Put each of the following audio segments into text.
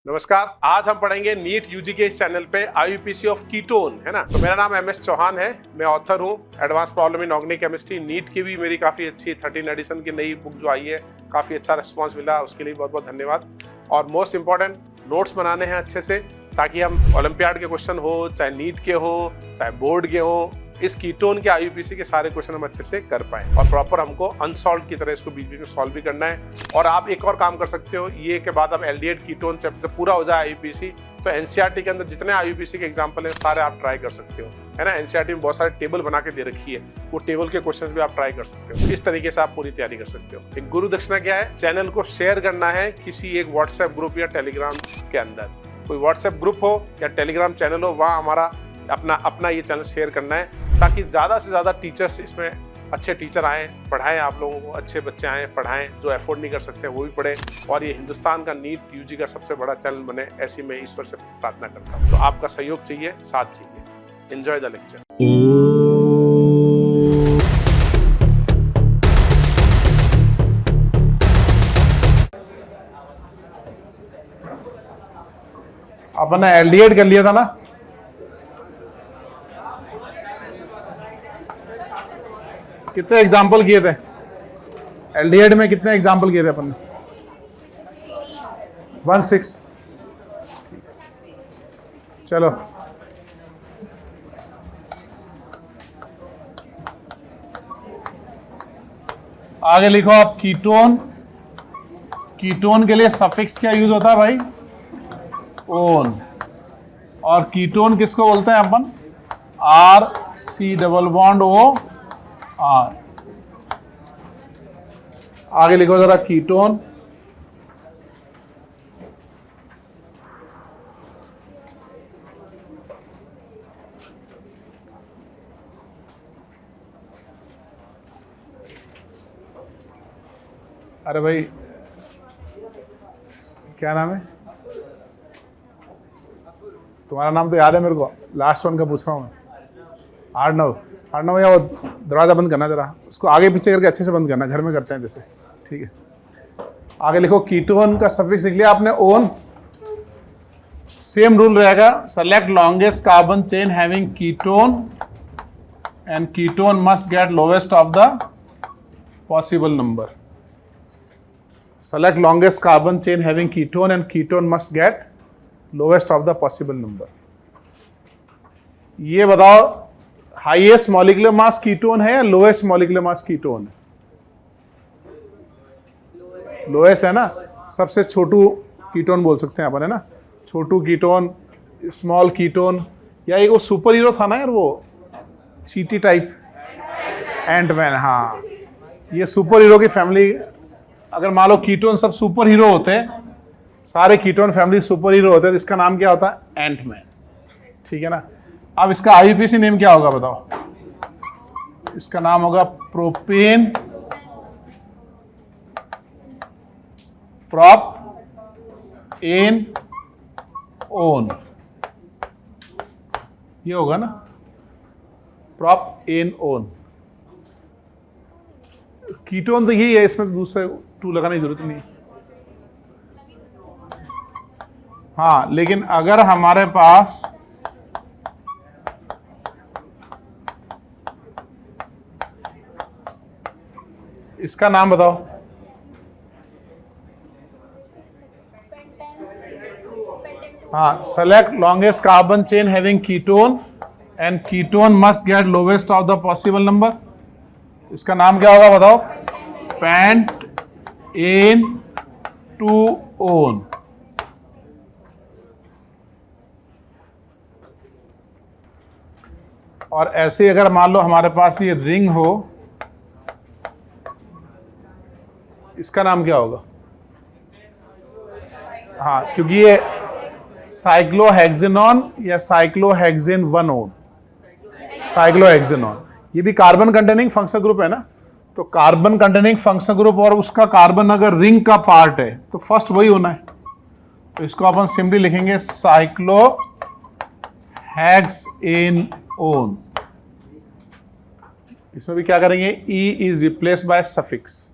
नमस्कार, आज हम पढ़ेंगे नीट यूजी के इस चैनल पे आईयूपीसी ऑफ कीटोन, है ना। तो मेरा नाम एमएस चौहान है, मैं ऑथर हूँ advance problem in organic chemistry. NEET की भी मेरी काफ़ी अच्छी 13 एडिशन की नई बुक जो आई है, काफ़ी अच्छा रिस्पांस मिला, उसके लिए बहुत बहुत धन्यवाद। और मोस्ट इंपॉर्टेंट, नोट्स बनाने हैं अच्छे से, ताकि हम ओलंपियाड के क्वेश्चन हो, चाहे नीट के हो, चाहे बोर्ड के हो, इस कीटोन के आईयूपीसी के सारे क्वेश्चन हम अच्छे से कर पाए और प्रॉपर हमको अनसॉल्व की तरह इसको बीच बीच में सॉल्व भी करना है। और आप एक और काम कर सकते हो, ये के बाद अब एल्डिहाइड कीटोन चैप्टर पूरा हो जाए आईयूपीसी, तो एनसीईआरटी के अंदर जितने आईयूपीसी के एग्जांपल हैं सारे आप ट्राई कर सकते हो, है ना। एनसीईआरटी में बहुत सारे टेबल बना के दे रखी है, वो टेबल के क्वेश्चंस भी आप ट्राई कर सकते हो। इस तरीके से आप पूरी तैयारी कर सकते हो। एक गुरु दक्षिणा क्या है? चैनल को शेयर करना है किसी एक व्हाट्सएप ग्रुप या टेलीग्राम के अंदर। कोई व्हाट्सएप ग्रुप हो या टेलीग्राम चैनल हो, वहाँ हमारा अपना ये चैनल शेयर करना है, ताकि ज़्यादा से ज़्यादा टीचर्स इसमें अच्छे टीचर आएँ, पढ़ाएं, आप लोगों को अच्छे बच्चे आएँ, पढ़ाएं, जो अफोर्ड नहीं कर सकते वो भी पढ़ें, और ये हिंदुस्तान का नीट यूजी का सबसे बड़ा चैनल बने, ऐसी मैं ईश्वर से प्रार्थना करता हूँ। तो आपका सहयोग चाहिए, साथ चाहिए। Enjoy the lecture. अपन ने एल्डिहाइड कर लिया था ना, कितने एग्जाम्पल किए थे एल्डिहाइड में? कितने एग्जाम्पल किए थे अपन ने? 16। चलो आगे लिखो आप। कीटोन, कीटोन के लिए सफिक्स क्या यूज होता है भाई? ओन। और कीटोन किसको बोलते हैं अपन? R C double bond O R. आगे लिखो जरा कीटोन, अरे भाई क्या नाम है तुम्हारा? नाम तो याद है मेरे को, लास्ट वन का पूछ रहा हूँ मैं। आर्नव। आर्नव या वो दरवाज़ा बंद करना जरा, उसको आगे पीछे करके अच्छे से बंद करना, घर में करते हैं जैसे, ठीक है। आगे लिखो कीटोन का सफिक्स लिख लिया आपने, ओन। सेम रूल रहेगा, select longest carbon chain having ketone and ketone must get lowest of the possible number. Select longest carbon chain having ketone and ketone must get lowest of the possible number. ये बताओ, highest molecular mass ketone है या lowest molecular mass ketone है? Lowest है ना। सबसे छोटू ketone बोल सकते हैं अपन, है ना। छोटू कीटोन, स्मॉल कीटोन, या एक वो सुपर हीरो था ना यार, वो चीटी टाइप, एंटमैन। हाँ, ये सुपर हीरो की फैमिली। अगर मान लो कीटोन सब सुपर हीरो होते हैं, सारे कीटोन फैमिली सुपर हीरो होते हैं, तो इसका नाम क्या होता है? एंटमैन, ठीक है ना। अब इसका आईयूपीसी नेम क्या होगा बताओ? इसका नाम होगा प्रोपेन प्रॉप एन ओन। ये होगा ना, प्रॉप एन ओन। कीटोन तो यही है, इसमें दूसरे टू लगाने की जरूरत नहीं। हाँ, लेकिन अगर हमारे पास इसका नाम बताओ। हाँ, select longest carbon chain having ketone and ketone must get lowest of the possible number. इसका नाम क्या होगा बताओ? Pent an two one. और ऐसे अगर मान लो हमारे पास ये रिंग हो, इसका नाम क्या होगा? हाँ, क्योंकि ये साइक्लोहेक्सेनॉन या साइक्लोहेक्सेन 1 ओन, साइक्लोहेक्सेनॉन, ये भी कार्बन कंटेनिंग फंक्शनल ग्रुप है ना। तो कार्बन कंटेनिंग फंक्शनल ग्रुप और उसका कार्बन अगर रिंग का पार्ट है तो फर्स्ट वही होना है। तो इसको अपन सिंपली लिखेंगे साइक्लोहेक्सेन ओन। इसमें भी क्या करेंगे, E is replace by suffix,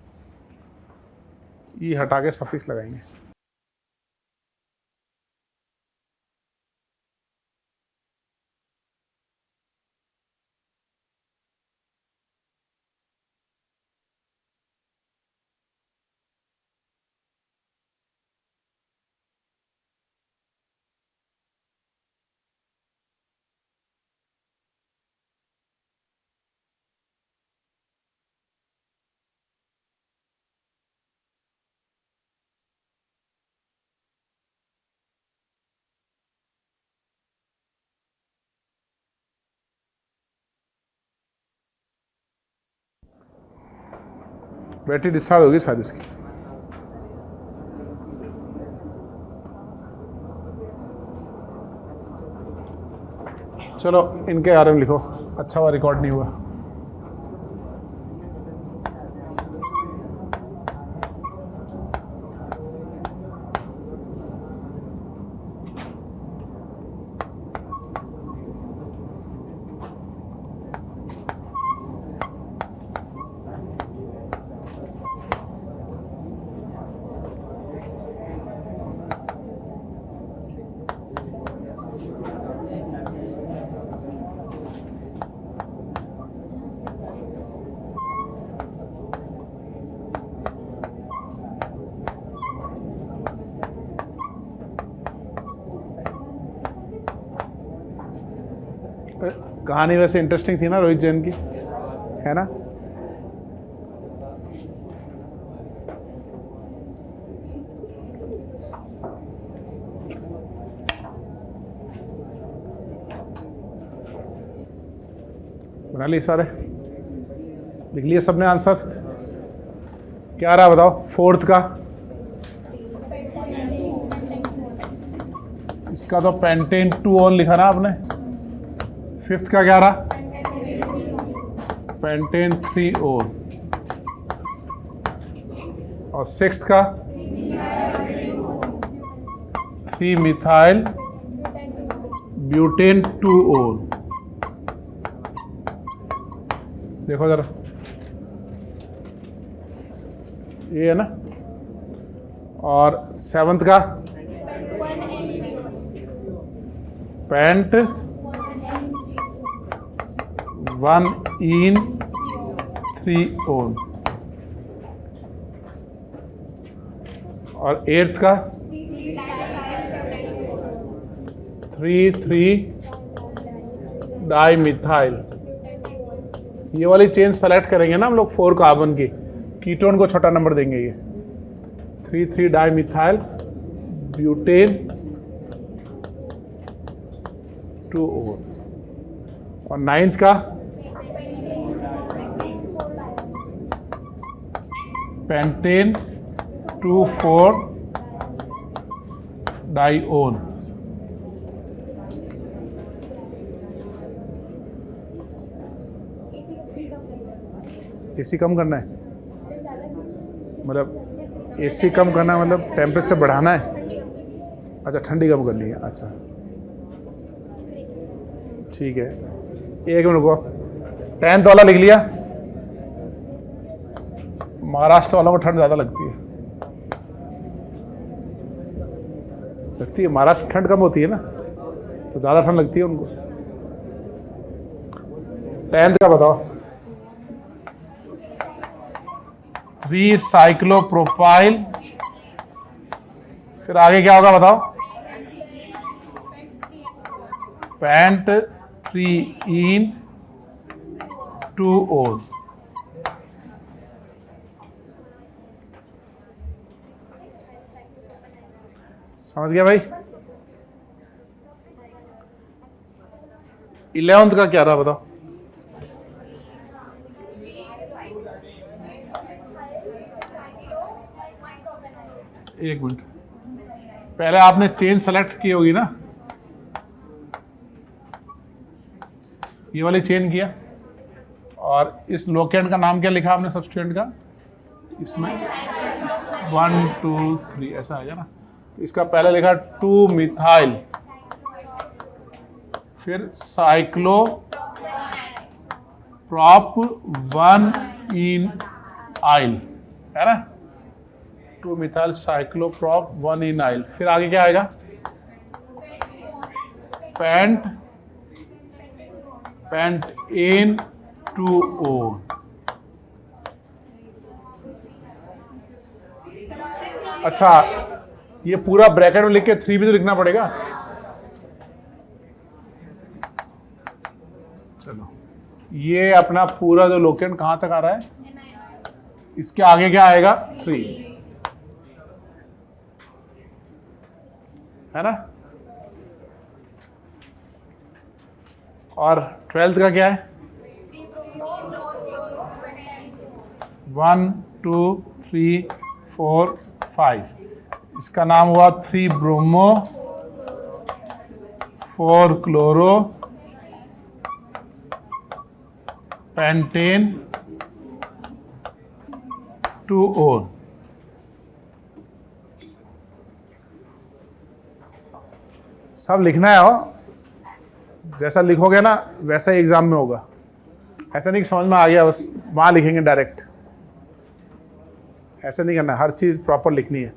E हटा के सफिक्स लगाएंगे। बैटरी डिस्चार्ज होगी शायद इसकी। चलो इनके बारे में लिखो, अच्छा हुआ रिकॉर्ड नहीं हुआ। कहानी वैसे इंटरेस्टिंग थी ना रोहित जैन की, है ना? बना लिए सारे, लिख लिए सबने आंसर? क्या रहा बताओ? फोर्थ का इसका तो पेंटेन 2 ऑन लिखा ना आपने। फिफ्थ का क्या रहा? Pentane 3 on. और सिक्स्थ का 3 मिथाइल ब्यूटेन 2 ऑन। देखो जरा, ये है ना। और सेवंथ का पेंट 1 इन 3 ऑन। और एट्थ का 3 डाई मिथाइल। ये वाली चेन सेलेक्ट करेंगे ना हम लोग 4 कार्बन की, कीटोन को छोटा नंबर देंगे। ये 3 डाई मिथाइल ब्यूटेन 2 ऑन। और नाइन्थ का पेंटेन 2,4 डाई ऑन। एसी कम करना है, मतलब एसी कम करना है मतलब टेम्परेचर बढ़ाना है। अच्छा, ठंडी कम करनी है। अच्छा ठीक है, एक मिनट रुको। 10th वाला लिख लिया। महाराष्ट्र वालों को ठंड ज़्यादा लगती है, महाराष्ट्र ठंड कम होती है ना, तो ज़्यादा ठंड लगती है उनको। 10th का बताओ। 3 साइक्लोप्रोपाइल, फिर आगे क्या होगा बताओ? Pent 3 en 2 one. समझ गया भाई? 11th का क्या रहा बताओ? एक मिनट, पहले आपने चेन सेलेक्ट की होगी ना, ये वाली चेन किया। और इस लोकेंड का नाम क्या लिखा आपने सब्स्टिट्यूएंट का? इसमें 1 2 3 ऐसा आएगा ना। तो इसका पहले लिखा 2 मिथाइल, फिर साइक्लो प्रॉप 1 इन आइल, है ना, 2 मिथाइल साइक्लोप्रॉप 1 इन आइल। फिर आगे क्या आएगा, पेंटेन 2O। अच्छा, ये पूरा ब्रैकेट में लिख के 3 भी तो लिखना पड़ेगा। चलो, ये अपना पूरा जो लोकेंट कहां तक आ रहा है, इसके आगे क्या आएगा, 3, है ना। और 12th का क्या है, 1 2 3 4 5, इसका नाम हुआ 3 ब्रोमो 4 क्लोरो पेंटेन 2O। सब लिखना है हो, जैसा लिखोगे ना वैसा ही एग्जाम में होगा। ऐसा नहीं कि समझ में आ गया बस वहां लिखेंगे डायरेक्ट, ऐसा नहीं करना, हर चीज प्रॉपर लिखनी है।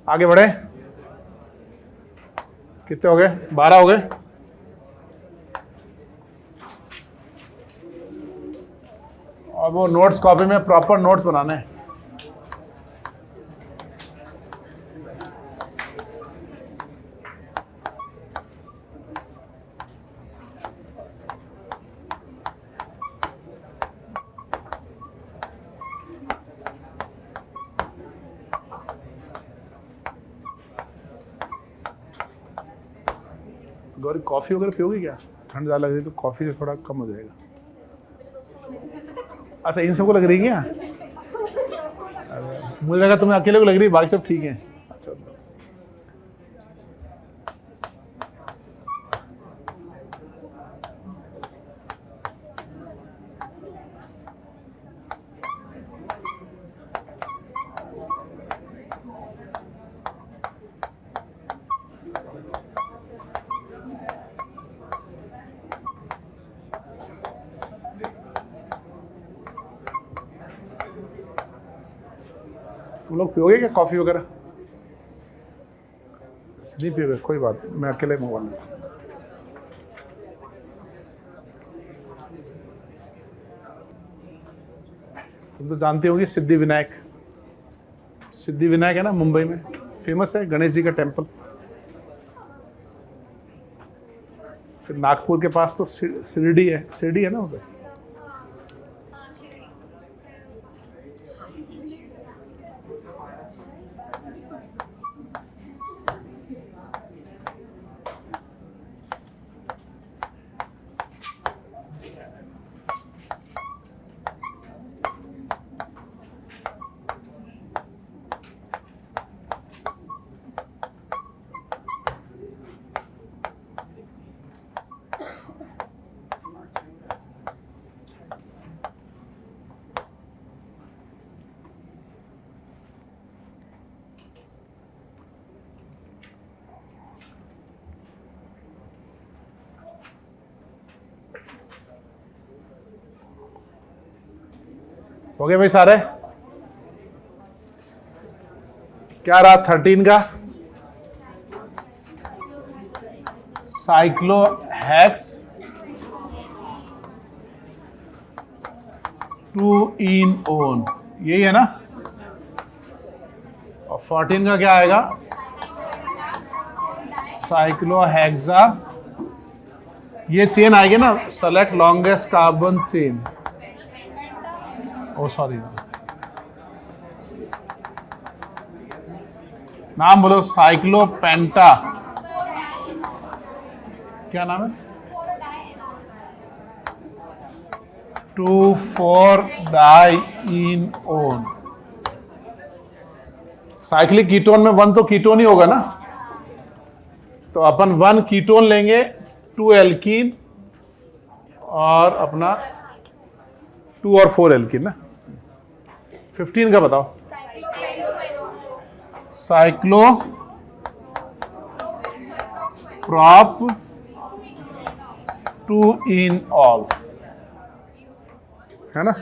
आगे बढ़े, कितने हो गए, 12 हो गए। और वो नोट्स कॉपी में प्रॉपर नोट्स बनाने हैं। गौरी कॉफी वगैरह पियोगी क्या, ठंड ज़्यादा लग रही है तो कॉफी से थोड़ा कम हो जाएगा। अच्छा, इन सबको लग रही है क्या, मुझे लगा तुम्हें अकेले को लग रही है, बाकी सब ठीक है। अच्छा, तुम लोग पियोगे क्या कॉफी वगैरह, नहीं पियोगे, कोई बात नहीं, मैं अकेले मंगवा लेता। तुम तो जानते होंगे सिद्धि विनायक, सिद्धि विनायक है ना, मुंबई में फेमस है, गणेश जी का टेम्पल। फिर नागपुर के पास तो शिरडी है, शिरडी है ना उधर। हो गए भाई सारे, क्या रहा 13 का, साइक्लोहेक्स 2 इन ओन, यही है ना। और 14 का क्या आएगा, साइक्लोहेक्सा, ये चेन आएगी ना, सेलेक्ट लॉन्गेस्ट कार्बन चेन, ओ सॉरी नाम बोलो, साइक्लोपेंटा, क्या नाम है, 2,4 डाइइनओन। साइक्लिक कीटोन में 1 तो कीटोन ही होगा ना, तो अपन 1 कीटोन लेंगे, 2 एल्कीन और अपना 2 और 4 एल्कीन ना। 15 का बताओ, साइक्लो प्रॉप 2 इन ऑल, है ना।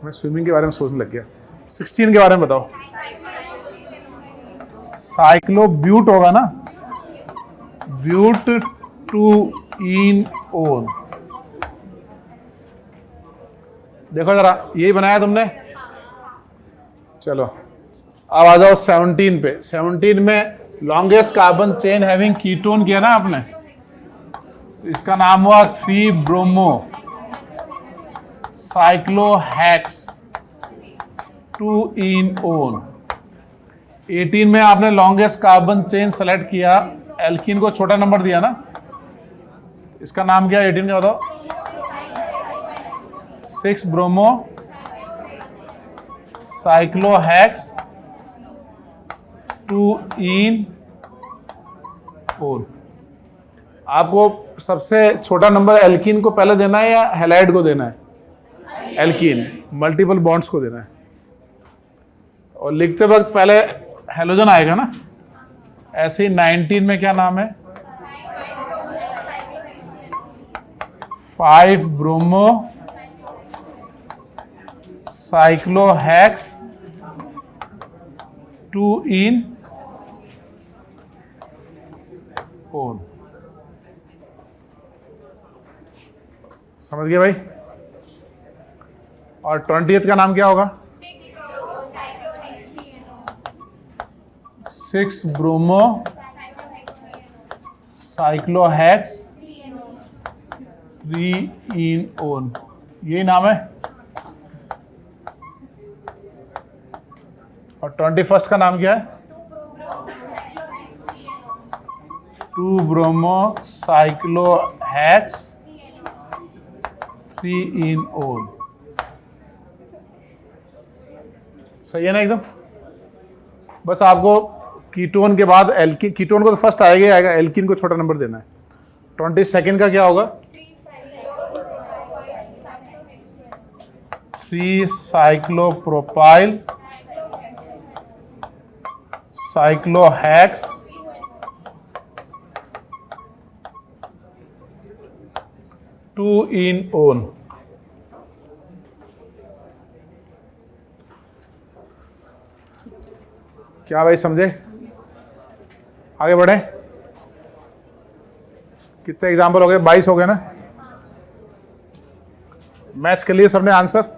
मैं स्विमिंग के बारे में सोचने लग गया। 16 के बारे में बताओ। साइक्लोब्यूट होगा ना, ब्यूट टू इन ओन। देखो जरा, यही बनाया तुमने। चलो अब आ जाओ 17 पे। 17 में longest carbon chain having ketone किया ना आपने, तो इसका नाम हुआ 3 ब्रोमो साइक्लोहेक्स 2 इन ओन। 18 में आपने लॉन्गेस्ट कार्बन चेन सेलेक्ट किया, एल्कीन को छोटा नंबर दिया ना, इसका नाम क्या है 18 का बताओ। 6 ब्रोमो साइक्लोहेक्स 2 इन ओन। आपको सबसे छोटा नंबर एल्कीन को पहले देना है या हैलाइड को देना है? एल्कीन, मल्टीपल बॉन्ड्स को देना है। और लिखते वक्त पहले हेलोजन आएगा ना। ऐसे ही 19 में क्या नाम है? 5 ब्रोमो साइक्लोहेक्स 2 इन ओन। समझ गए भाई? और 20th का नाम क्या होगा? 6 ब्रोमो साइक्लोहेक्स 3 इन ओन। यही नाम है। और 21st का नाम क्या है? 2 ब्रोमो साइक्लोहेक्स 3 इन ओन। सही है ना एकदम? बस आपको कीटोन के बाद एल्कीन, कीटोन को तो फर्स्ट आएगा ही आएगा, एल्कीन को छोटा नंबर देना है। 22nd का क्या होगा? 3 साइक्लोप्रोपाइल साइक्लोहेक्स 2 इन ओन। क्या भाई समझे? आगे बढ़े। कितने एग्जाम्पल हो गए? 22 हो गए ना। मैच के लिए सबने आंसर?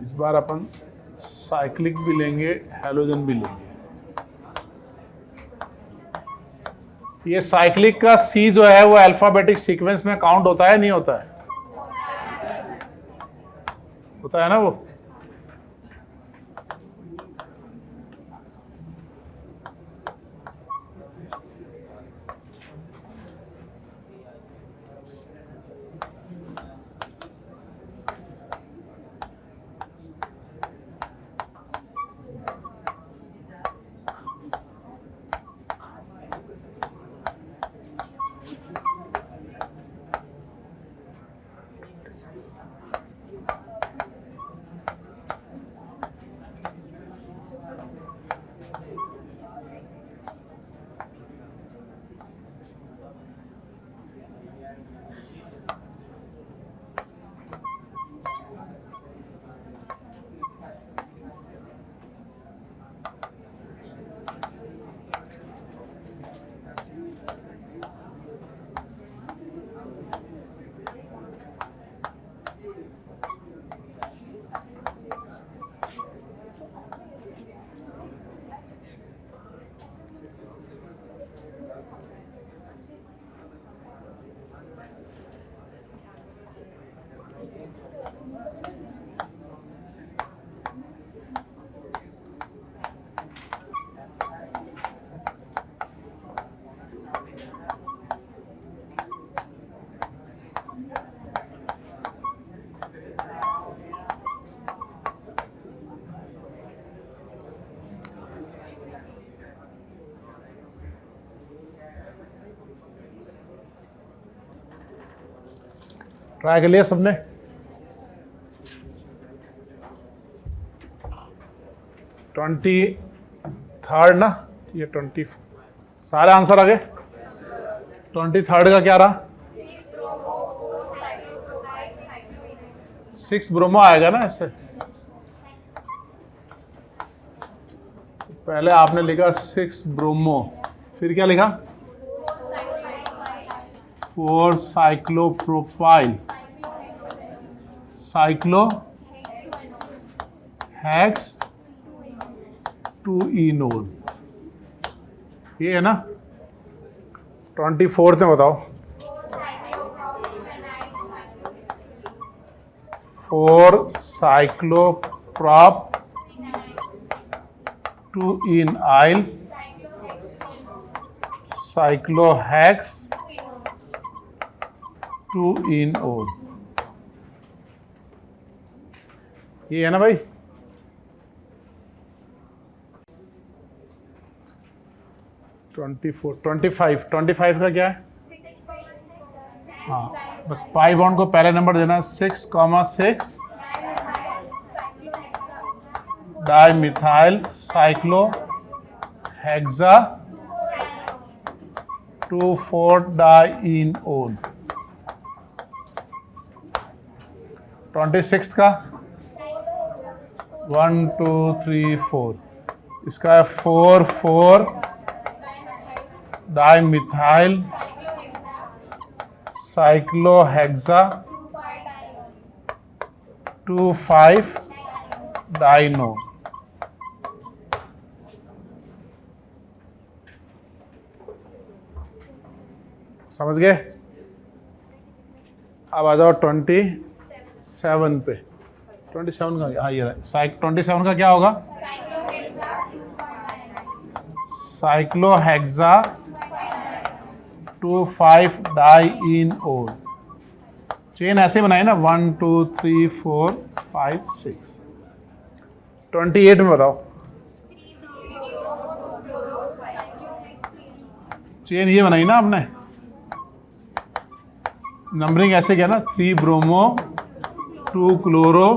इस बार अपन साइक्लिक भी लेंगे, हैलोजन भी लेंगे। ये साइक्लिक का सी जो है वो अल्फाबेटिक सीक्वेंस में काउंट होता है नहीं होता है? होता है ना वो। ट्राई कर लिया सबने? ट्वेंटी थर्ड ना, ये 20 सारे आंसर आ गए। 23rd का क्या रहा? 6 ब्रोमो आएगा ना इससे। पहले आपने लिखा 6 ब्रोमो, फिर क्या लिखा? 4 साइक्लोप्रोपाइल, साइक्लो हेक्स 2 इनोल, ये है ना। 24th में बताओ। 4 साइक्लोप्रॉप 2 इनआइल साइक्लोहेक्स 2 इनओल, ये है ना भाई। ट्वेंटी फाइव का क्या है? हाँ, बस पाई बॉन्ड को पहले नंबर देना है। 6,6 डाइमिथाइल साइक्लो हेक्सा 2,4 डाइनओल। 26 का 1 2 3 4, इसका है 4,4 डाइमिथाइल साइक्लोहेक्सा 2,5 डाइनो। समझ गए? अब आ जाओ 27 पे। 27 का, हाँ ये 27 का क्या होगा? साइक्लोहेक्सा 2,5 डाइनओल। चेन ऐसे बनाए ना, 1 2 3 4 5 6। 28 में बताओ। चेन ये बनाई ना आपने, नंबरिंग ऐसे किया ना, 3 ब्रोमो 2 क्लोरो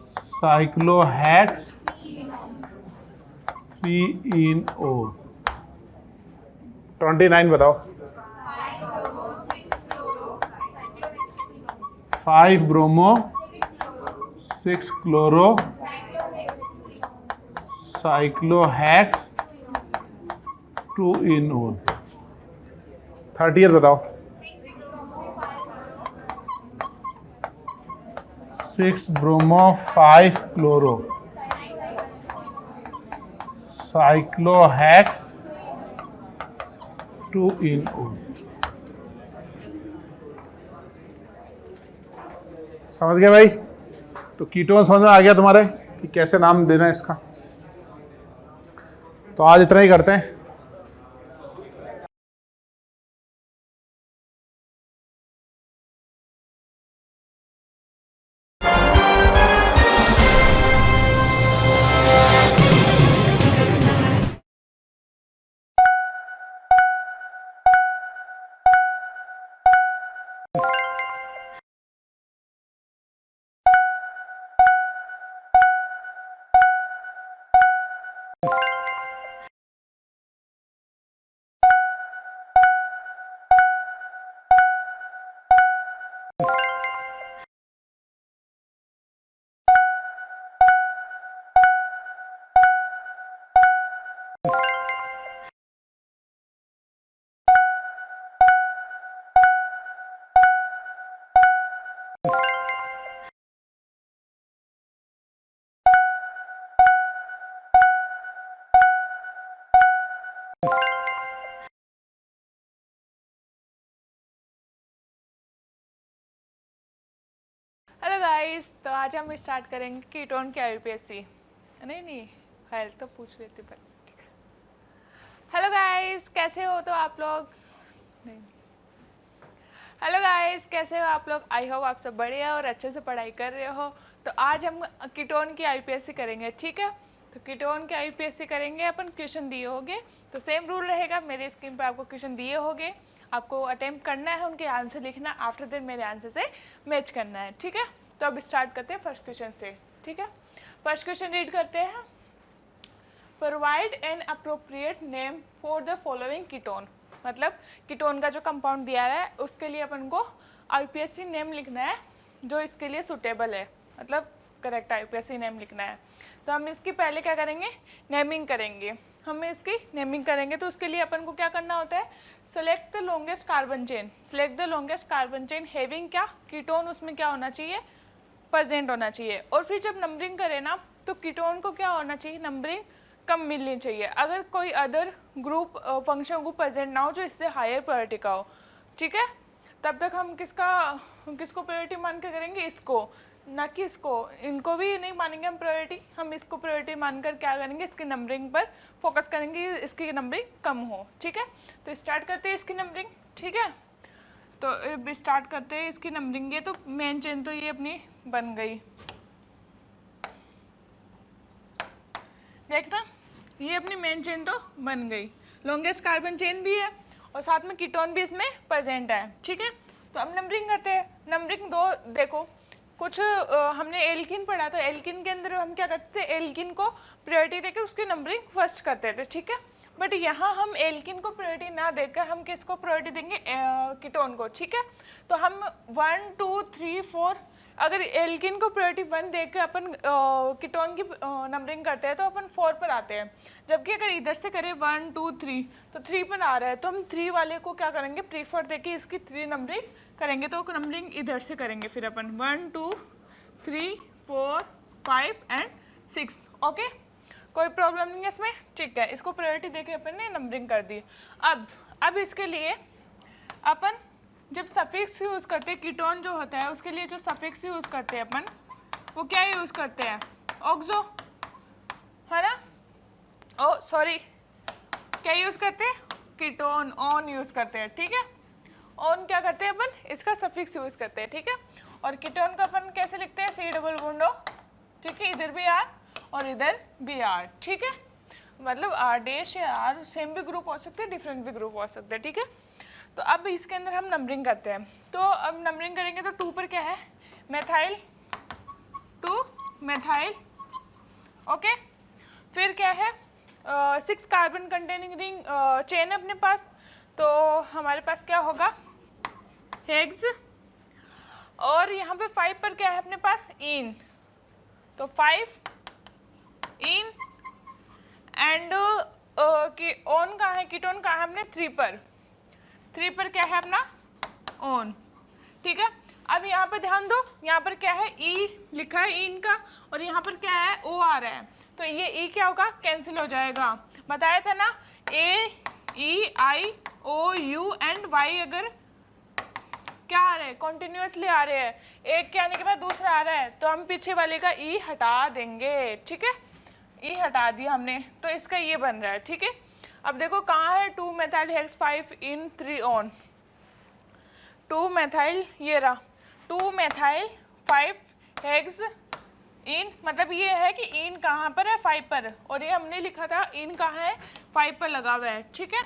साइक्लोहेक्स 3 इनओल। 29 बताओ। 5 ब्रोमो 6 क्लोरो साइक्लोहेक्स 2 इनओल। 30th बताओ। 6 ब्रोमो 5 क्लोरो साइक्लोहेक्स 2 इनओल। समझ गए भाई? तो कीटोन समझ में आ गया तुम्हारे कि कैसे नाम देना है इसका। तो आज इतना ही करते हैं। हेलो गाइस, तो आज हम स्टार्ट करेंगे कीटोन की आईयूपीएससी। नहीं खैर तो पूछ लेते पर। हेलो गाइस, कैसे हो तो आप लोग? हेलो गाइस, कैसे हो आप लोग? आई होप आप सब बढ़िया और अच्छे से पढ़ाई कर रहे हो। तो आज हम कीटोन की आईयूपीएससी करेंगे, ठीक है। तो कीटोन के IUPAC करेंगे अपन, क्वेश्चन दिए होंगे तो सेम रूल रहेगा, मेरे स्क्रीन पे आपको क्वेश्चन दिए होंगे, आपको अटेम्प्ट करना है, उनके आंसर लिखना, आफ्टर दैट मेरे आंसर से मैच करना है, ठीक है। तो अब स्टार्ट करते हैं फर्स्ट क्वेश्चन से, ठीक है। फर्स्ट क्वेश्चन रीड करते हैं। Provide an appropriate name for the following ketone, मतलब कीटोन का जो कंपाउंड दिया है उसके लिए अपन को IUPAC नेम लिखना है जो इसके लिए सुटेबल है, मतलब करेक्ट IUPAC नेम लिखना है। तो हम इसकी पहले क्या करेंगे, नेमिंग करेंगे। हम इसकी नेमिंग करेंगे तो उसके लिए अपन को क्या करना होता है, select the longest carbon chain, select the longest carbon chain having क्या, कीटोन उसमें क्या होना चाहिए, प्रेजेंट होना चाहिए। और फिर जब नंबरिंग करें ना तो कीटोन को क्या होना चाहिए, नंबरिंग कम मिलनी चाहिए, अगर कोई other group function group present ना हो जो इससे हायर प्रायोरिटी का हो, ठीक है। तब तक हम किसको प्रायोरिटी मान के करेंगे, इसको, ना कि इसको, इनको भी नहीं मानेंगे हम प्रायोरिटी, हम इसको प्रायोरिटी मानकर क्या करेंगे, इसकी नंबरिंग पर फोकस करेंगे, इसकी नंबरिंग कम हो, ठीक है। तो स्टार्ट करते हैं इसकी नंबरिंग, ठीक है। तो स्टार्ट करते हैं इसकी नंबरिंग। ये तो मेन चेन तो ये अपनी बन गई, देखना ये अपनी मेन चेन तो बन गई, लॉन्गेस्ट कार्बन चेन भी है और साथ में कीटोन भी इसमें प्रेजेंट है, ठीक है। तो अब नंबरिंग करते हैं। नंबरिंग दो देखो, कुछ हमने एल्किन पढ़ा, तो एल्किन के अंदर हम क्या करते थे, एल्किन को प्रायोरिटी देकर उसकी नंबरिंग फर्स्ट करते थे, ठीक है। बट यहाँ हम एल्किन को प्रायोरिटी ना देकर हम किसको प्रायोरिटी देंगे, कीटोन को, ठीक है। तो हम 1 2 3 4, अगर एल्किन को प्रायोरिटी 1 देकर अपन कीटोन की नंबरिंग करते हैं तो अपन 4 पर आते हैं, जबकि अगर इधर से करें 1 2 3 तो 3 पर आ रहा है, तो हम 3 वाले को क्या करेंगे, प्रीफर देके इसकी 3 नंबरिंग करेंगे। तो नंबरिंग इधर से करेंगे फिर अपन 1 2 3 4 5 एंड 6, ओके। कोई प्रॉब्लम नहीं है इसमें, ठीक है। इसको प्रायोरिटी देके अपन ने नंबरिंग कर दी। अब इसके लिए अपन जब सफिक्स यूज़ करते हैं, कीटोन जो होता है उसके लिए जो सफिक्स यूज़ करते हैं अपन, वो क्या यूज़ करते हैं, ऑक्सो, है ना, ओ सॉरी, क्या यूज़ करते हैं, कीटोन, ऑन यूज़ करते हैं, ठीक है। ऑन क्या करते हैं अपन, इसका सफिक्स यूज़ करते हैं, ठीक है। और कीटोन का अपन कैसे लिखते हैं, C डबल बॉन्ड O, ठीक है, इधर भी R और इधर भी R, ठीक है। मतलब R डैश या R सेम भी ग्रुप हो सकते हैं, डिफरेंट भी ग्रुप हो सकते हैं, ठीक है। तो अब इसके अंदर हम नंबरिंग करते हैं। तो अब नंबरिंग करेंगे तो 2 पर क्या है, मेथाइल, 2 मेथाइल, ओके। फिर क्या है, 6 कार्बन कंटेनिंग रिंग चेन है अपने पास, तो हमारे पास क्या होगा, हेक्स। और यहाँ पे 5 पर क्या है अपने पास, इन, तो 5 इन। एंड ऑन कहाँ है, कीटोन कहाँ है अपने 3 पर क्या है अपना ऑन, ठीक है। अब यहाँ पर ध्यान दो, यहाँ पर क्या है, ई लिखा है इन का, और यहाँ पर क्या है, ओ आ रहा है, तो ये ई क्या होगा, कैंसिल हो जाएगा। बताया था ना, ए ई आई ओ यू एंड वाई अगर क्या आ रहे हैं, कॉन्टिन्यूसली आ रहे हैं, एक के आने के बाद दूसरा आ रहा है, तो हम पीछे वाले का ई हटा देंगे, ठीक है। ई हटा दिया हमने, तो इसका ये बन रहा है, ठीक है। अब देखो कहाँ है, 2 methyl hex 5 in 3 on, 2 methyl, ये रहा 2 मेथाइल 5 हेक्स इन, मतलब ये है कि इन कहाँ पर है, 5 पर, और ये हमने लिखा था इन कहाँ है, 5 पर लगा हुआ है, ठीक है।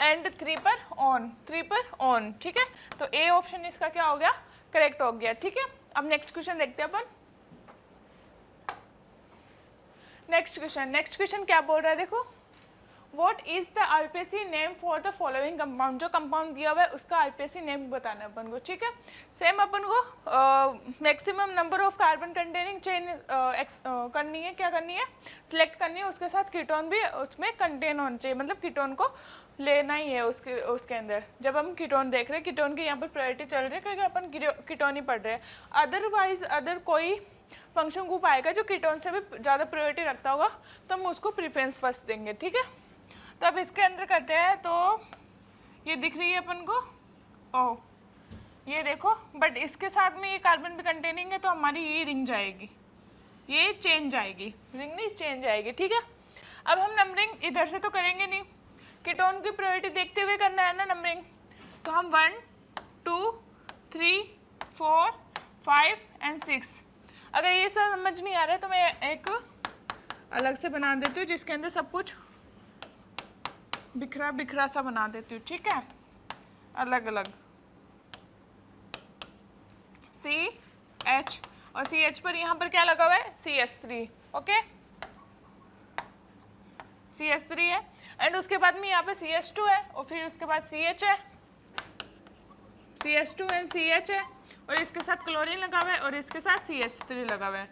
एंड 3 पर ऑन, 3 पर ऑन, ठीक है। तो ए ऑप्शन इसका क्या हो गया, करेक्ट हो गया, ठीक है। अब नेक्स्ट क्वेश्चन देखते हैं अपन। नेक्स्ट क्वेश्चन क्या बोल रहा है, देखो, what is the IUPAC name for the following compound, जो कंपाउंड दिया हुआ है उसका IUPAC नेम बताना है अपन को, ठीक है। सेम अपन को maximum number of carbon containing chain करनी है, क्या करनी है, सिलेक्ट करनी है, उसके साथ कीटोन भी उसमें कंटेन होना चाहिए, मतलब कीटोन को लेना ही है उसके अंदर। जब हम कीटोन देख रहे हैं, कीटोन की यहाँ पर प्रायोरिटी चल रही है क्योंकि अपन कीटोन ही पढ़ रहे हैं, अदरवाइज अदर कोई फंक्शन ग्रुप आएगा जो कीटोन से भी ज़्यादा प्रायोरिटी रखता होगा तो हम उसको प्रीफरेंस फर्स्ट देंगे, ठीक है। तो अब इसके अंदर करते हैं, तो ये दिख रही है अपन को, ओह ये देखो, बट इसके साथ में ये कार्बन भी कंटेनिंग है, तो हमारी ये रिंग जाएगी, ये चेंज जाएगी, रिंग नहीं चेंज जाएगी, ठीक है। अब हम नंबरिंग इधर से तो करेंगे नहीं, कीटोन की प्रायोरिटी देखते हुए करना है ना नंबरिंग, तो हम 1 2 3 4 5 एंड 6। अगर ये सब समझ नहीं आ रहा है तो मैं एक अलग से बना देती हूँ, जिसके अंदर सब कुछ बिखरा बिखरा सा बना देती हूँ, ठीक है, अलग अलग। CH और CH पर यहाँ पर क्या लगा हुआ है, CH3, ओके, CH3 है, एंड उसके बाद में यहाँ पे CH2 है, और फिर उसके बाद CH है, CH2 एंड CH है, और इसके साथ क्लोरीन लगा हुआ है, और इसके साथ CH3 लगा हुआ है।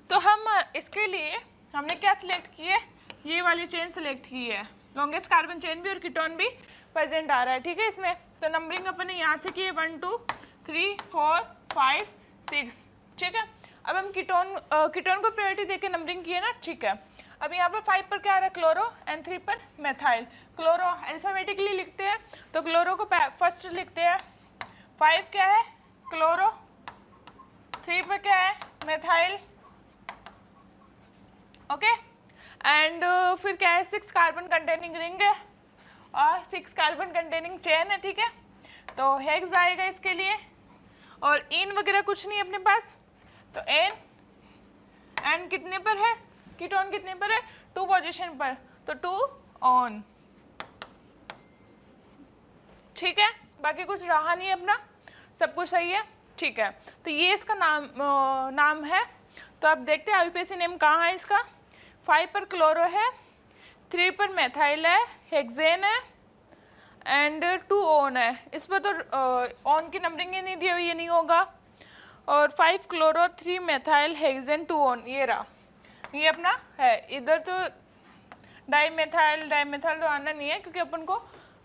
तो हम इसके लिए हमने क्या सिलेक्ट की है, ये वाली चेन सिलेक्ट की है, लॉन्गेस्ट कार्बन चेन भी और कीटोन भी प्रेजेंट आ रहा है, ठीक है इसमें। तो नंबरिंग अपन ने यहाँ से की है 1 2 3 4 5 6, ठीक है। अब हम कीटोन को प्रायोरिटी देके नंबरिंग की है ना, ठीक है। अब यहाँ पर 5 पर क्या आ रहा है, क्लोरो, एंड 3 पर मेथाइल। क्लोरो अल्फाबेटिकली लिखते हैं, तो क्लोरो को फर्स्ट लिखते हैं, 5 क्या है, क्लोरो, 3 पर क्या है, मेथाइल, ओके, एंड फिर क्या है, 6 कार्बन कंटेनिंग रिंग है और 6 कार्बन कंटेनिंग चेन है, ठीक है। तो हेक्स आएगा इसके लिए, और इन वगैरह कुछ नहीं अपने पास, तो एन कितने पर है, कीटोन कितने पर है, 2 पोजीशन पर, तो 2 ऑन, ठीक है। बाकी कुछ रहा नहीं अपना, सब कुछ सही है, ठीक है। तो ये इसका नाम है। तो आप देखते हैं आईयूपीएसी नेम कहाँ है इसका, 5 पर क्लोरो है, 3 पर मेथाइल है, हेक्सेन है, एंड 2 ऑन है। इस पर तो ऑन की नंबरिंग ही नहीं दी हुई, ये नहीं होगा। और 5 क्लोरो, 3 मेथाइल, हेक्सेन, 2 ऑन, ये रहा, ये अपना है। इधर तो डाईमेथाइल तो आना नहीं है, क्योंकि अपन को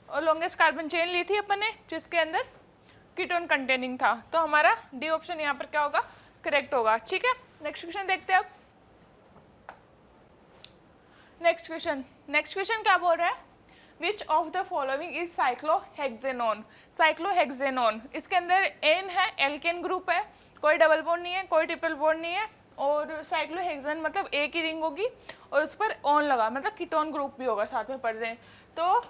लॉन्गेस्ट कार्बन चेन ली थी अपन ने, जिसके अंदर कीटोन कंटेनिंग था। तो हमारा डी ऑप्शन यहाँ पर क्या होगा, करेक्ट होगा, ठीक है। नेक्स्ट क्वेश्चन देखते हैं अब। नेक्स्ट क्वेश्चन क्या बोल रहा है, which of the following is cyclohexanone. Cyclohexanone, इसके अंदर एन है, एल्केन ग्रुप है, कोई डबल बॉन्ड नहीं है, कोई ट्रिपल बॉन्ड नहीं है, और साइक्लोहेक्सेन मतलब एक ही रिंग होगी और उस पर ऑन लगा, मतलब कीटोन ग्रुप भी होगा साथ में प्रेजेंट। तो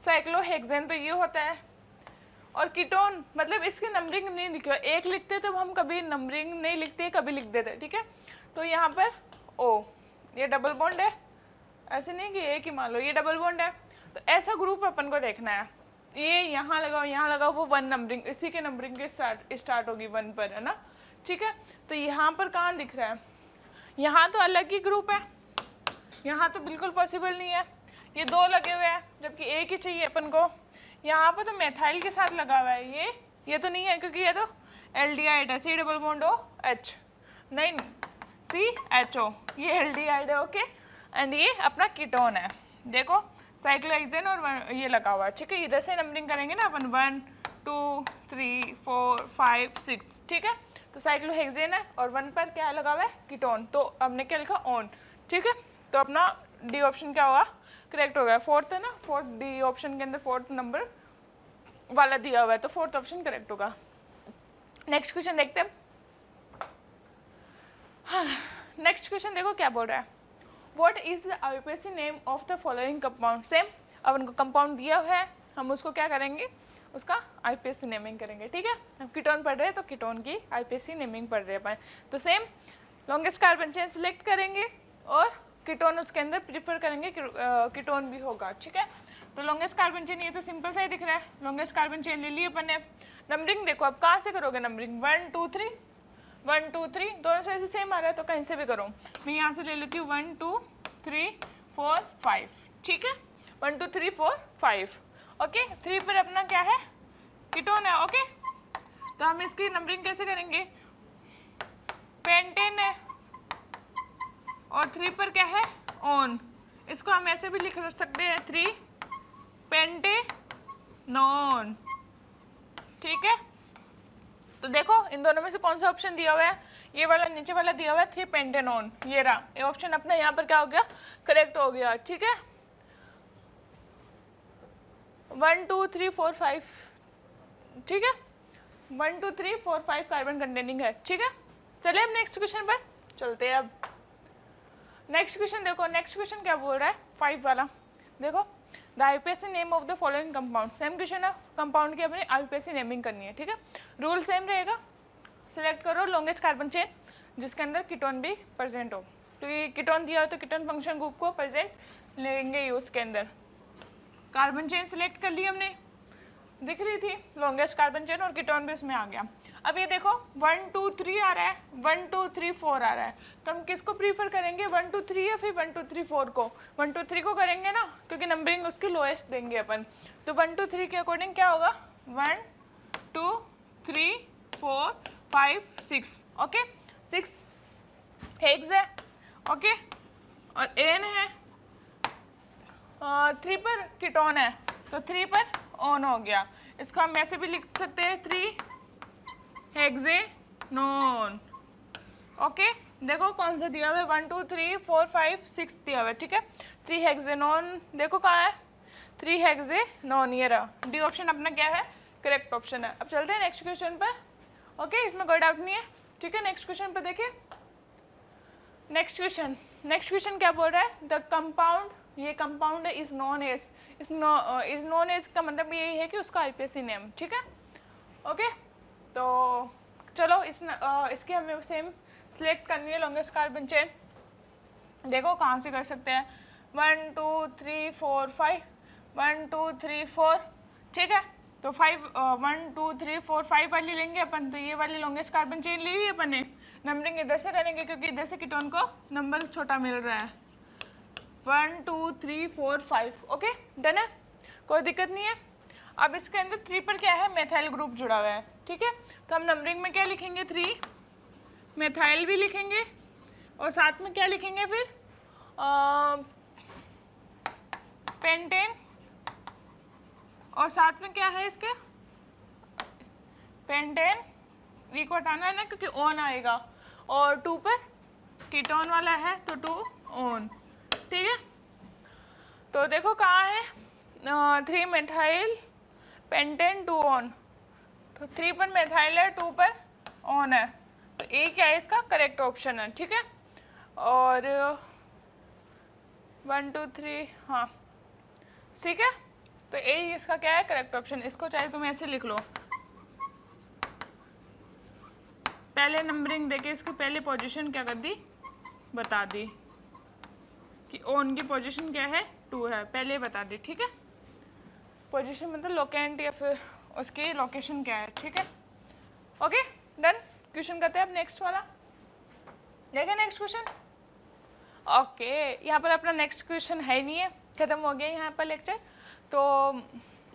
साइक्लोहेक्सेन तो ये होता है, और कीटोन मतलब इसकी नंबरिंग नहीं लिखी हुई, एक लिखते तो हम कभी नंबरिंग नहीं लिखते, कभी लिख देते, ठीक है। तो यहाँ पर ओ, ये डबल बॉन्ड है, ऐसे नहीं कि एक ही मान लो, ये डबल बॉन्ड है, तो ऐसा ग्रुप अपन को देखना है। ये यहाँ लगाओ, वो 1 नंबरिंग, इसी के नंबरिंग के स्टार्ट होगी 1 पर, है ना, ठीक है। तो यहाँ पर कहाँ दिख रहा है, यहाँ तो अलग ही ग्रुप है, यहाँ तो बिल्कुल पॉसिबल नहीं है, ये 2 लगे हुए हैं, जबकि एक ही चाहिए अपन को। यहाँ पर तो मेथाइल के साथ लगा हुआ है, ये तो नहीं है, क्योंकि ये तो एल्डिहाइड है, C डबल बॉन्ड OH, नहीं CHO, ये एल्डिहाइड है, ओके। एंड ये अपना कीटोन है, देखो साइक्लोहेक्सेन और ये लगा हुआ है, ठीक है। इधर से नंबरिंग करेंगे ना अपन, 1 2 3 4 5 6, ठीक है। तो साइक्लोहेक्सेन है और 1 पर क्या लगा हुआ है, कीटोन, तो हमने क्या लिखा, ऑन, ठीक है। तो अपना डी ऑप्शन क्या होगा, करेक्ट हो गया। 4th है ना, 4th डी ऑप्शन के अंदर 4th नंबर वाला दिया हुआ है, तो 4th ऑप्शन करेक्ट होगा। नेक्स्ट क्वेश्चन देखते हैं। नेक्स्ट क्वेश्चन देखो क्या बोल रहा है, what is the IUPAC name of the following compound. Same, अब उनको कंपाउंड दिया हुआ है, हम उसको क्या करेंगे, उसका आईयूपीएसी नेमिंग करेंगे, ठीक है। हम कीटोन पढ़ रहे हैं तो कीटोन की आईयूपीएसी नेमिंग पढ़ रहे हैं, तो same longest carbon chain select करेंगे और कीटोन उसके अंदर प्रीफर करेंगे, कीटोन भी होगा, ठीक है। तो लॉन्गेस्ट कार्बन चेन, ये तो सिंपल सा ही दिख रहा है, लॉन्गेस्ट कार्बन चेन ले ली अपन ने। नंबरिंग देखो, अब कहाँ से करोगे नंबरिंग, 1 2 3 1 2 3, दोनों से ऐसे सेम आ रहा है, तो कहीं से भी करो। मैं यहाँ से ले लेती हूँ 1 2 3 4 5, ठीक है, 1 2 3 4 5, ओके। 3 पर अपना क्या है, कीटोन है, ओके। तो हम इसकी नंबरिंग कैसे करेंगे, पेंटेन है, और 3 पर क्या है, ऑन। इसको हम ऐसे भी लिख सकते हैं, 3 पेंटेनॉन, ठीक है। तो देखो इन दोनों में से कौन सा ऑप्शन दिया हुआ है, ये वाला नीचे वाला दिया हुआ है 3 पेंटेनॉन, ये रहा, ये ऑप्शन अपना यहाँ पर क्या हो गया, करेक्ट हो गया, ठीक है। 1 2 3 4 5, ठीक है, 1 2 3 4 5 कार्बन कंटेनिंग है, ठीक है। चलिए अब नेक्स्ट क्वेश्चन पर चलते हैं। अब नेक्स्ट क्वेश्चन देखो, नेक्स्ट क्वेश्चन क्या बोल रहा है, 5 वाला देखो, the IUPAC name of the following compound. Same question है, कंपाउंड की अपनी आईयूपीएसी नेमिंग करनी है, ठीक है। रूल सेम रहेगा, सिलेक्ट करो लॉन्गेस्ट कार्बन चेन जिसके अंदर कीटोन भी प्रेजेंट हो, क्योंकि कीटोन दिया हो तो कीटोन फंक्शन ग्रुप को प्रेजेंट लेंगे यूज के अंदर। कार्बन चेन सिलेक्ट कर ली हमने, दिख रही थी लॉन्गेस्ट कार्बन चेन और कीटोन भी उसमें आ गया। अब ये देखो 1 2 3 आ रहा है, 1 2 3 4 आ रहा है, तो हम किसको प्रीफर करेंगे 1 2 3 या फिर 1 2 3 4 को? 1 2 3 को करेंगे ना, क्योंकि नंबरिंग उसकी लोएस्ट देंगे अपन। तो 1 2 3 के अकॉर्डिंग क्या होगा 1 2 3 4 5 6, ओके 6 हेक्स है, ओके और एन है 3 पर कीटोन है तो 3 पर ऑन हो गया। इसको हम ऐसे भी लिख सकते हैं 3 हेक्सेनोन, ओके देखो कौन सा दिया हुआ है 1 2 3 4 5 6 दिया हुआ है, ठीक है 3 हेक्सेनोन देखो कहाँ है 3 हेक्सेनोन, ये रहा। डी ऑप्शन अपना क्या है करेक्ट ऑप्शन है। अब चलते हैं नेक्स्ट क्वेश्चन पर, ओके इसमें कोई डाउट नहीं है, ठीक है नेक्स्ट क्वेश्चन पर देखिए। नेक्स्ट क्वेश्चन क्या बोल रहा है द कंपाउंड, ये कंपाउंड है इज नोन एज का मतलब यही है कि उसका आईपीएससी नेम, ठीक है ओके। तो चलो इसके हमें सेम सिलेक्ट करनी है लॉन्गेस्ट कार्बन चेन। देखो कहाँ से कर सकते हैं 1 2 3 4 5 1 2 3 4, ठीक है तो 1 2 3 4 5 वाली लेंगे अपन, तो ये वाली लॉन्गेस्ट कार्बन चेन ले ली अपन ने। नंबरिंग इधर से करेंगे क्योंकि इधर से कीटोन को नंबर छोटा मिल रहा है 1 2 3 4 5, ओके डन है कोई दिक्कत नहीं है। अब इसके अंदर 3 पर क्या है मेथाइल ग्रुप जुड़ा हुआ है, ठीक है तो हम नंबरिंग में क्या लिखेंगे 3 मेथाइल भी लिखेंगे और साथ में क्या लिखेंगे फिर पेंटेन और साथ में क्या है इसके पेंटेन, ई को हटाना है ना क्योंकि ऑन आएगा और 2 पर कीटोन वाला है तो 2 ऑन, ठीक है तो देखो कहाँ है 3 मेथाइल पेंटेन 2 ऑन, तो 3 पर मेथाइल है 2 पर ऑन है तो ए क्या है इसका करेक्ट ऑप्शन है, ठीक है और 1 2 3 हाँ ठीक है तो ए इसका क्या है करेक्ट ऑप्शन। इसको चाहे तुम ऐसे लिख लो, पहले नंबरिंग देके इसकी पहले पोजीशन क्या कर दी बता दी कि ऑन की पोजीशन क्या है 2 है, पहले बता दी, ठीक है पोजीशन मतलब लोकेंट या फिर उसकी लोकेशन क्या है, ठीक है ओके डन। क्वेश्चन करते हैं अब नेक्स्ट वाला, देखें नेक्स्ट क्वेश्चन। ओके यहाँ पर अपना नेक्स्ट क्वेश्चन है ही नहीं है, खत्म हो गया यहाँ पर लेक्चर। तो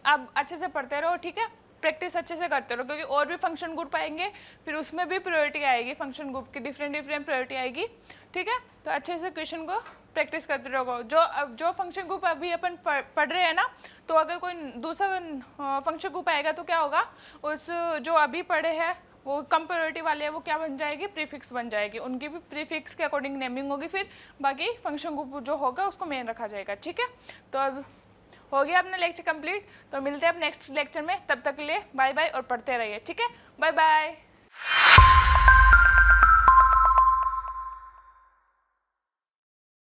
अब अच्छे से पढ़ते रहो, ठीक है प्रैक्टिस अच्छे से करते रहो क्योंकि और भी फंक्शन ग्रुप आएंगे फिर उसमें भी प्रायोरिटी आएगी, फंक्शन ग्रुप की डिफरेंट प्रायोरिटी आएगी, ठीक है तो अच्छे से क्वेश्चन को प्रैक्टिस करते रहो। जो फंक्शन ग्रुप अभी अपन पढ़ रहे हैं ना, तो अगर कोई दूसरा फंक्शन ग्रुप आएगा तो क्या होगा उस जो अभी पढ़े हैं वो कम प्रायोरिटी वाले हैं वो क्या बन जाएगी प्रीफिक्स बन जाएगी, उनकी भी प्रीफिक्स के अकॉर्डिंग नेमिंग होगी, फिर बाकी फंक्शन ग्रुप जो होगा उसको मेन रखा जाएगा, ठीक है तो अब हो गया अपना लेक्चर कंप्लीट। तो मिलते हैं अब नेक्स्ट लेक्चर में, तब तक के लिए बाय बाय और पढ़ते रहिए, ठीक है बाय बाय।